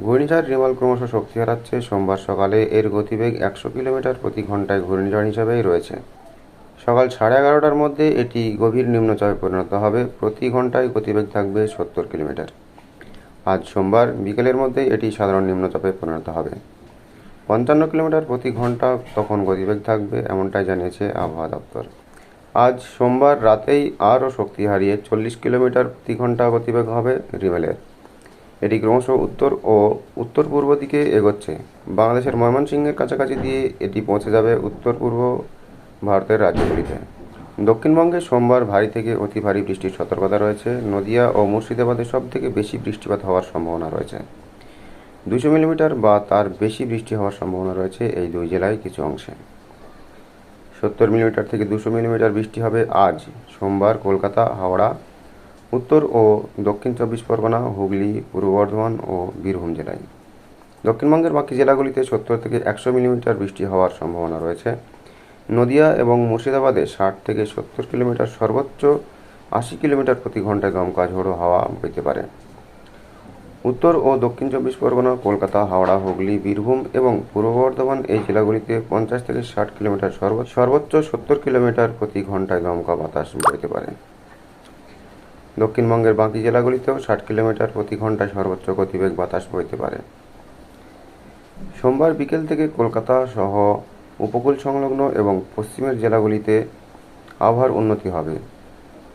ঘূর্ণিঝড় রিমাল ক্রমশ শক্তি হারাচ্ছে। সোমবার সকালে এর গতিবেগ 100 কিলোমিটার প্রতি ঘন্টায় ঘূর্ণিঝড় হিসেবেই রয়েছে। সকাল 11:30টার মধ্যে এটি গভীর নিম্নচাপে পরিণত হবে। প্রতি ঘন্টায় গতিবেগ থাকবে 70 কিলোমিটার। আজ সোমবার বিকেলের মধ্যে এটি সাধারণ নিম্নচাপে পরিণত হবে। 55 কিলোমিটার প্রতি ঘন্টা তখন গতিবেগ থাকবে, এমনটাই জানিয়েছে আবহাওয়া দপ্তর। আজ সোমবার রাতেই আরও শক্তি হারিয়ে 40 কিলোমিটার প্রতি ঘন্টা গতিবেগ হবে রিমেলের। এটি ক্রমশ উত্তর ও উত্তর পূর্ব দিকে এগোচ্ছে। বাংলাদেশের ময়মনসিংহের কাছাকাছি দিয়ে এটি পৌঁছে যাবে উত্তর পূর্ব ভারতের রাজ্যগুলিতে। দক্ষিণবঙ্গে সোমবার ভারী থেকে অতি ভারী বৃষ্টির সতর্কতা রয়েছে। নদিয়া ও মুর্শিদাবাদে সবথেকে বেশি বৃষ্টিপাত হওয়ার সম্ভাবনা রয়েছে। 200 মিলিমিটার বা তার বেশি বৃষ্টি হওয়ার সম্ভাবনা রয়েছে এই দুই জেলায় কিছু অংশে। 70 মিলিমিটার থেকে 200 মিলিমিটার বৃষ্টি হবে আজ সোমবার কলকাতা, হাওড়া, উত্তর ও দক্ষিণ 24 পরগনা, হুগলি, পূর্ব বর্ধমান ও বীরভূম জেলায়। দক্ষিণবঙ্গের বাকি জেলাগুলিতে 70 থেকে 100 মিলিমিটার বৃষ্টি হওয়ার সম্ভাবনা রয়েছে। নদিয়া এবং মুর্শিদাবাদে 60 থেকে 70 কিলোমিটার, সর্বোচ্চ 80 কিলোমিটার প্রতি ঘন্টায় দমকা ঝোড়ো হাওয়া বইতে পারে। উত্তর ও দক্ষিণ 24 পরগনা, কলকাতা, হাওড়া, হুগলি, বীরভূম এবং পূর্ব বর্ধমান এই জেলাগুলিতে 50 থেকে 60 কিলোমিটার, সর্বোচ্চ 70 কিলোমিটার প্রতি ঘন্টায় দমকা বাতাস বইতে পারে। দক্ষিণবঙ্গের বাকি জেলাগুলিতেও 60 কিলোমিটার প্রতি ঘন্টায় সর্বোচ্চ গতিবেগ বাতাস বইতে পারে। সোমবার বিকেল থেকে কলকাতা সহ উপকূল সংলগ্ন এবং পশ্চিমের জেলাগুলিতে আবহাওয়ার উন্নতি হবে।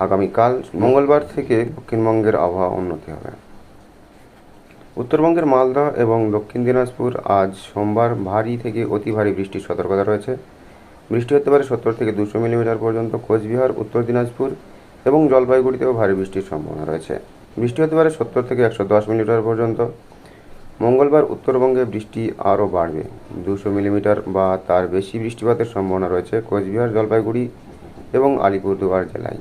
আগামীকাল মঙ্গলবার থেকে দক্ষিণবঙ্গের আবহাওয়া উন্নতি হবে। উত্তরবঙ্গের মালদহ এবং দক্ষিণ দিনাজপুর আজ সোমবার ভারী থেকে অতি ভারী বৃষ্টির সতর্কতা রয়েছে। বৃষ্টি হতে পারে 70 থেকে 200 মিলিমিটার পর্যন্ত। কোচবিহার, উত্তর দিনাজপুর এবং জলপাইগুড়িতেও ভারী বৃষ্টির সম্ভাবনা রয়েছে। বৃষ্টি হতে পারে 70 থেকে 110 মিলিমিটার পর্যন্ত। মঙ্গলবার উত্তরবঙ্গে বৃষ্টি আরও বাড়বে। 200 মিলিমিটার বা তার বেশি বৃষ্টিপাতের সম্ভাবনা রয়েছে কোচবিহার, জলপাইগুড়ি এবং আলিপুরদুয়ার জেলায়।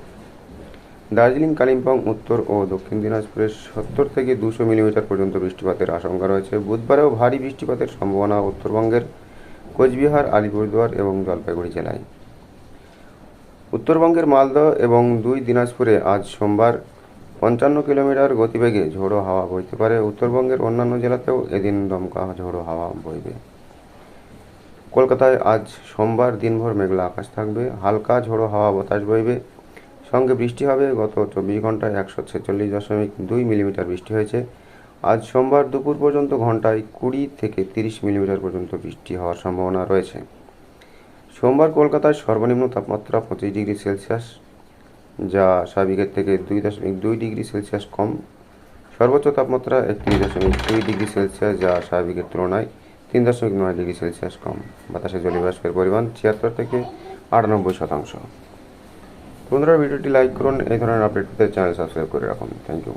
দার্জিলিং, কালিম্পং, উত্তর ও দক্ষিণ দিনাজপুরে 70 থেকে 200 মিলিমিটার পর্যন্ত বৃষ্টিপাতের আশঙ্কা রয়েছে। বুধবারেও ভারী বৃষ্টিপাতের সম্ভাবনা উত্তরবঙ্গের কোচবিহার, আলিপুরদুয়ার এবং জলপাইগুড়ি জেলায়। উত্তরবঙ্গের মালদহ এবং 2 দিনাজপুরে আজ সোমবার 55 কিলোমিটার গতিবেগে ঝোড়ো হাওয়া বইতে পারে। উত্তরবঙ্গের অন্যান্য জেলাতেও এদিন দমকা ঝোড়ো হাওয়া বইবে। কলকাতায় আজ সোমবার দিনভর মেঘলা আকাশ থাকবে। হালকা ঝোড়ো হাওয়া বাতাস বইবে, সঙ্গে বৃষ্টি হবে। গত 24 ঘন্টায় 146.2 মিলিমিটার বৃষ্টি হয়েছে। আজ সোমবার দুপুর পর্যন্ত ঘন্টায় 20 থেকে 30 মিলিমিটার পর্যন্ত বৃষ্টি হওয়ার সম্ভাবনা রয়েছে। সোমবার কলকাতায় সর্বনিম্ন তাপমাত্রা 25 ডিগ্রি সেলসিয়াস, যা স্বাভাবিকের থেকে 2.2 ডিগ্রি সেলসিয়াস কম। সর্বোচ্চ তাপমাত্রা 31.2 ডিগ্রি সেলসিয়াস, যা স্বাভাবিকের তুলনায় 3.9 ডিগ্রি সেলসিয়াস কম। বাতাসে জলীয় বাষ্পের পরিমাণ 76 থেকে 98%। বন্ধুরা, ভিডিওটি লাইক করুন। এই ধরনের আপডেট পেতে চ্যানেল সাবস্ক্রাইব করে রাখুন। Thank you.